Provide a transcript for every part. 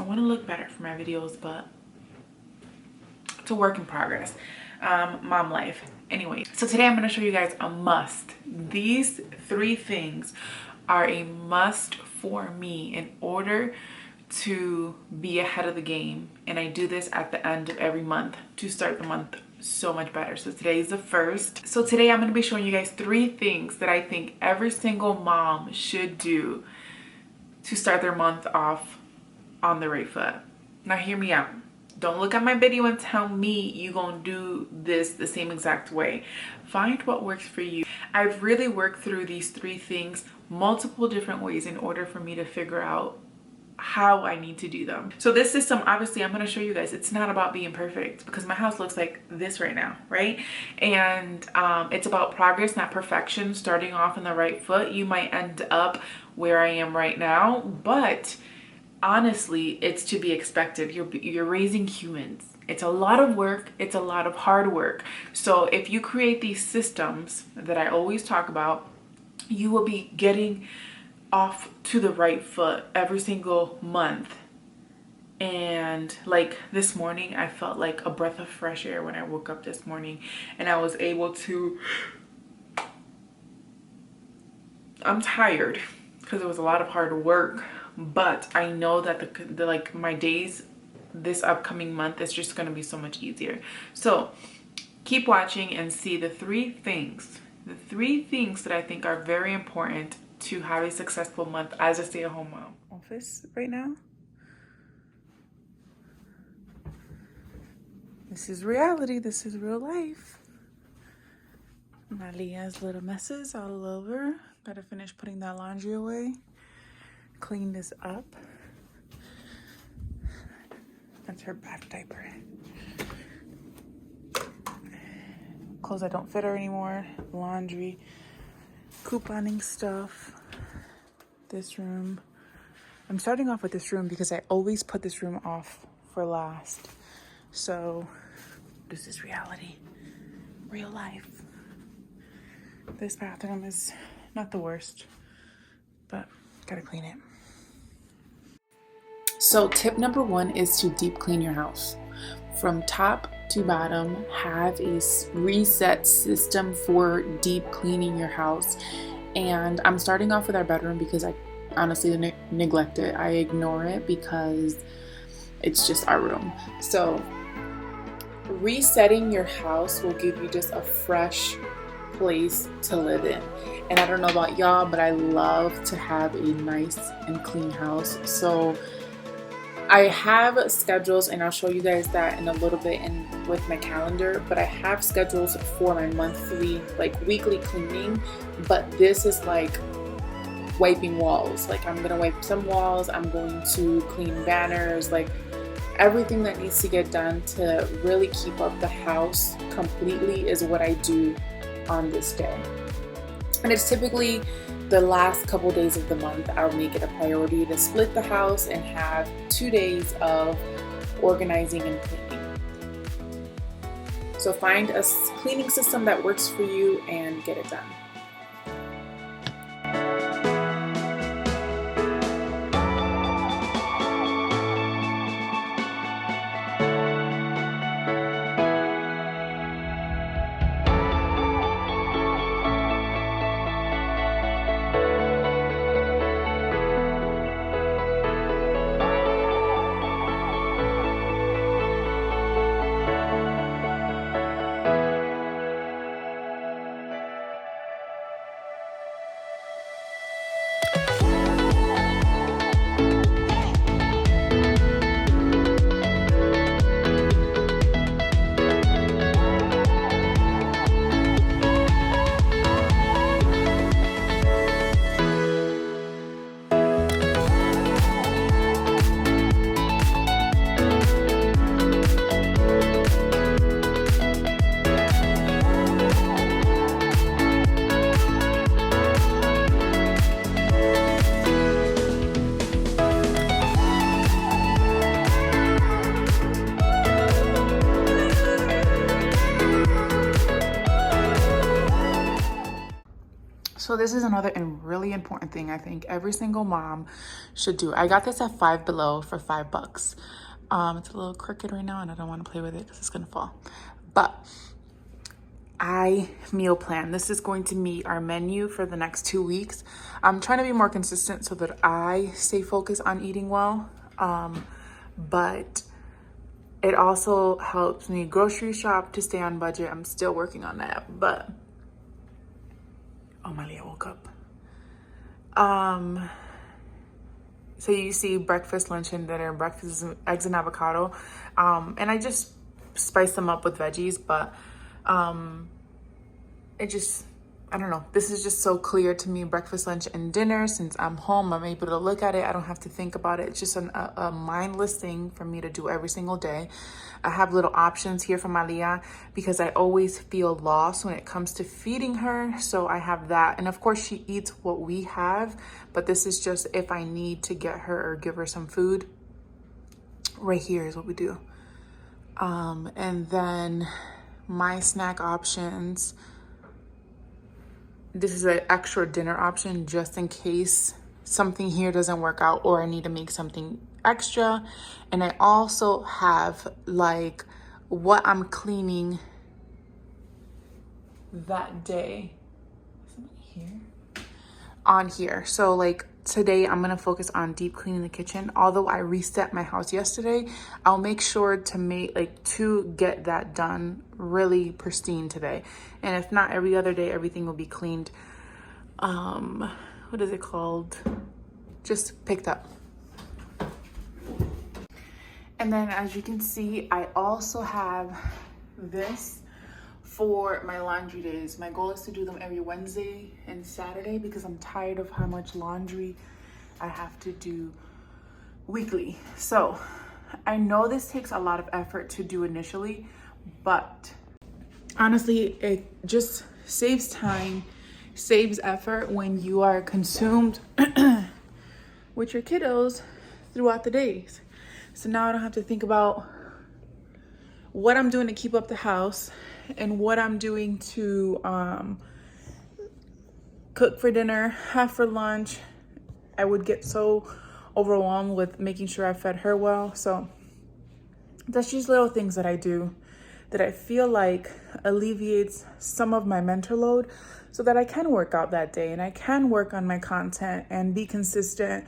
want to look better for my videos, but it's a work in progress. Mom life. Anyway, so today I'm going to show you guys a must. These 3 things are a must for me in order to be ahead of the game, and I do this at the end of every month to start the month so much better. So today is the first. So today I'm going to be showing you guys 3 things that I think every single mom should do to start their month off on the right foot. Now hear me out. Don't look at my video and tell me you gonna do this the same exact way. Find what works for you. I've really worked through these 3 things multiple different ways in order for me to figure out how I need to do them. So this system, obviously I'm going to show you guys, it's not about being perfect, because my house looks like this right now, right? And it's about progress, not perfection. Starting off on the right foot, you might end up where I am right now, but honestly, it's to be expected. You're raising humans. It's a lot of work. It's a lot of hard work. So if you create these systems that I always talk about, you will be getting off to the right foot every single month. And like this morning, I felt like a breath of fresh air when I woke up this morning, and I was able to, I'm tired because it was a lot of hard work, but I know that the like my days this upcoming month is just going to be so much easier. So keep watching and see the 3 things that I think are very important to have a successful month as a stay-at-home mom. Office right now. This is reality. This is real life. Malia's little messes all over. Gotta finish putting that laundry away. Clean this up. That's her bath diaper. Clothes that don't fit her anymore. Laundry. Couponing stuff. This room. I'm starting off with this room because I always put this room off for last. So this is reality. Real life. This bathroom is not the worst, but gotta clean it. So tip number 1 is to deep clean your house. From top to bottom, have a reset system for deep cleaning your house. And I'm starting off with our bedroom because I honestly neglect it. I ignore it because it's just our room. So resetting your house will give you just a fresh place to live in. And I don't know about y'all, but I love to have a nice and clean house. So I have schedules, and I'll show you guys that in a little bit with my calendar, but I have schedules for my monthly, like weekly cleaning, but this is like wiping walls. Like I'm gonna wipe some walls, I'm going to clean banners, like everything that needs to get done to really keep up the house completely is what I do on this day. And it's typically the last couple days of the month. I'll make it a priority to split the house and have 2 days of organizing and cleaning. So find a cleaning system that works for you and get it done. So this is another and really important thing I think every single mom should do. I got this at Five Below for $5. It's a little crooked right now and I don't want to play with it because it's gonna fall. But I meal plan. This is going to meet our menu for the next 2 weeks. I'm trying to be more consistent so that I stay focused on eating well. But it also helps me grocery shop to stay on budget. I'm still working on that, but oh, my Leah woke up. So you see breakfast, lunch, and dinner. Breakfast is eggs and avocado. And I just spice them up with veggies, but it just, I don't know. This is just so clear to me, breakfast, lunch, and dinner. Since I'm home, I'm able to look at it. I don't have to think about it. It's just a mindless thing for me to do every single day. I have little options here for my Leah because I always feel lost when it comes to feeding her. So I have that. And of course she eats what we have, but this is just if I need to get her or give her some food. Right here is what we do. And then my snack options. This is an extra dinner option just in case something here doesn't work out or I need to make something extra. And I also have like what I'm cleaning that day. Something here? On here. So like today I'm gonna focus on deep cleaning the kitchen. Although I reset my house yesterday, I'll make sure to get that done really pristine today. And if not, every other day everything will be cleaned. What is it called? Just picked up. And then as you can see, I also have this for my laundry days. My goal is to do them every Wednesday and Saturday because I'm tired of how much laundry I have to do weekly. So I know this takes a lot of effort to do initially, but honestly, it just saves time, saves effort when you are consumed with your kiddos throughout the days. So now I don't have to think about what I'm doing to keep up the house and what I'm doing to cook for dinner, have for lunch. I would get so overwhelmed with making sure I fed her well. So that's just little things that I do that I feel like alleviates some of my mental load so that I can work out that day and I can work on my content and be consistent.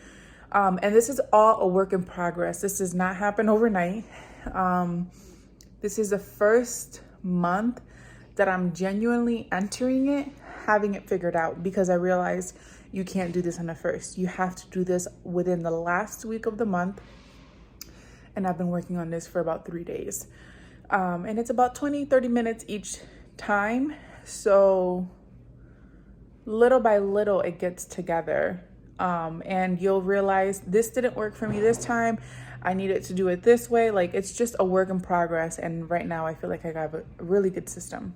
And this is all a work in progress. This does not happen overnight. This is the first month that I'm genuinely entering it, having it figured out, because I realized you can't do this on the first. You have to do this within the last week of the month. And I've been working on this for about 3 days. And it's about 20-30 minutes each time. So little by little, it gets together. And you'll realize this didn't work for me this time. I needed to do it this way. Like, it's just a work in progress. And right now I feel like I got a really good system.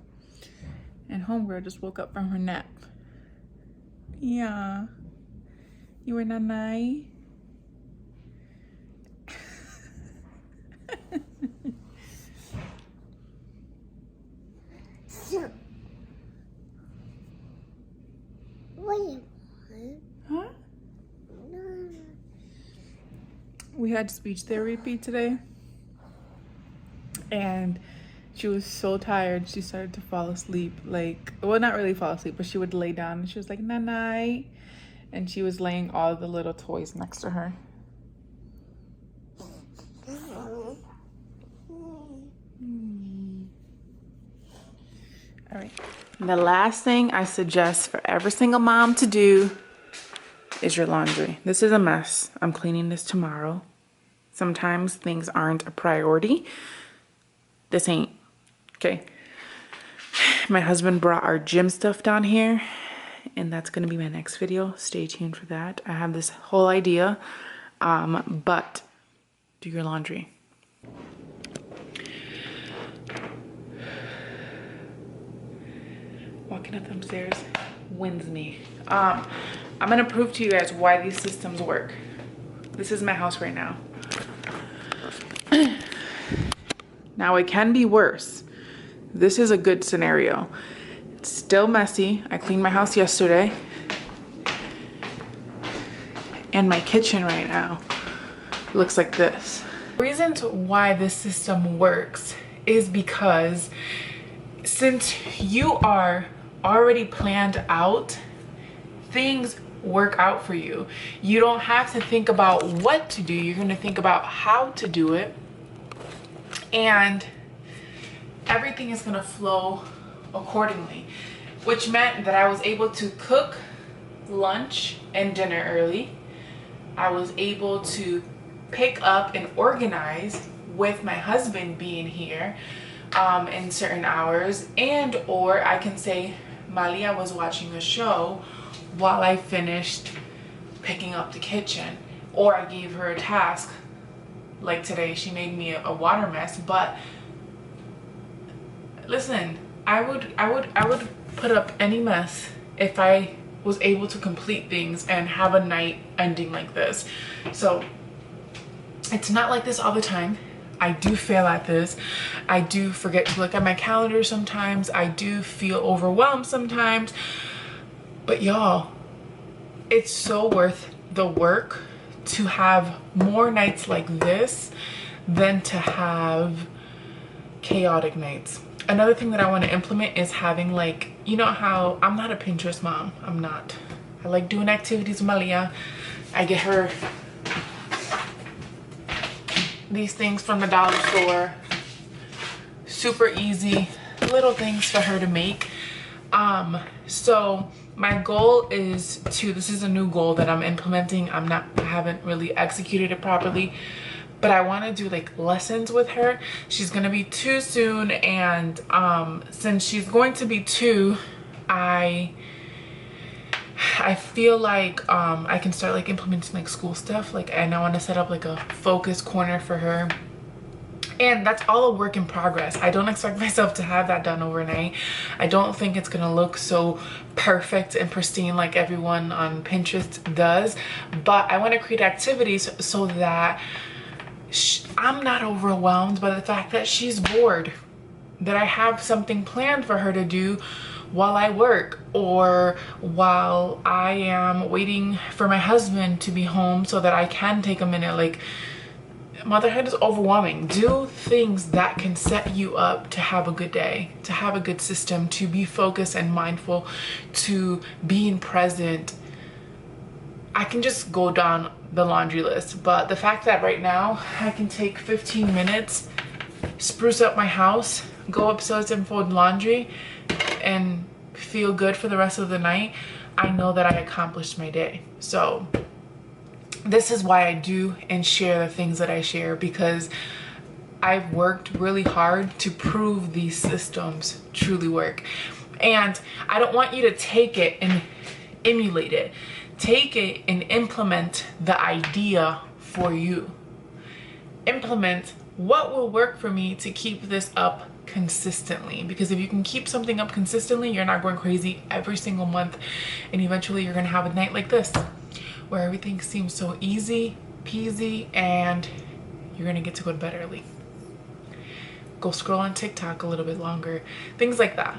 And homegirl just woke up from her nap. Yeah. You were nanay? Huh? We had speech therapy today, and she was so tired she started to fall asleep. Like, well, not really fall asleep, but she would lay down and she was like, "Night," and she was laying all the little toys next to her. All right. The last thing I suggest for every single mom to do is your laundry. This is a mess. I'm cleaning this tomorrow. Sometimes things aren't a priority. This ain't, okay? My husband brought our gym stuff down here, and that's gonna be my next video. Stay tuned for that. I have this whole idea, but do your laundry. Walking up them stairs wins me. I'm gonna prove to you guys why these systems work. This is my house right now. Now it can be worse. This is a good scenario. It's still messy. I cleaned my house yesterday. and my kitchen right now looks like this. The reasons why this system works is because since you are already planned out, things work out for you. You don't have to think about what to do. You're going to think about how to do it, and everything is going to flow accordingly, which meant that I was able to cook lunch and dinner early. I was able to pick up and organize with my husband being here in certain hours, and or I can say Malia was watching a show while I finished picking up the kitchen, or I gave her a task. Like today, she made me a water mess, but listen, I would put up any mess if I was able to complete things and have a night ending like this. So it's not like this all the time. I do fail at this. I do forget to look at my calendar sometimes. I do feel overwhelmed sometimes. But y'all, it's so worth the work to have more nights like this than to have chaotic nights. Another thing that I want to implement is having, like, you know how I'm not a Pinterest mom. I'm not. I like doing activities with Malia. I get her these things from the dollar store. Super easy little things for her to make. So my goal is to, this is a new goal that I'm implementing. I haven't really executed it properly, but I want to do like lessons with her. She's gonna be 2 soon, and since she's going to be 2, I feel like I can start like implementing like school stuff, like, and I want to set up like a focus corner for her. And that's all a work in progress. I don't expect myself to have that done overnight. I don't think it's gonna look so perfect and pristine like everyone on Pinterest does, but I want to create activities so that I'm not overwhelmed by the fact that she's bored, that I have something planned for her to do while I work, or while I am waiting for my husband to be home so that I can take a minute. Like, motherhood is overwhelming. Do things that can set you up to have a good day, to have a good system, to be focused and mindful, to being present. I can just go down the laundry list, but the fact that right now I can take 15 minutes, spruce up my house, go upstairs and fold laundry, and feel good for the rest of the night, I know that I accomplished my day. So this is why I do and share the things that I share, because I've worked really hard to prove these systems truly work. And I don't want you to take it and emulate it. Take it and implement the idea for you. Implement what will work for me to keep this up consistently, because if you can keep something up consistently, you're not going crazy every single month, and eventually you're gonna have a night like this where everything seems so easy peasy and you're gonna get to go to bed early. Go scroll on TikTok a little bit longer, things like that.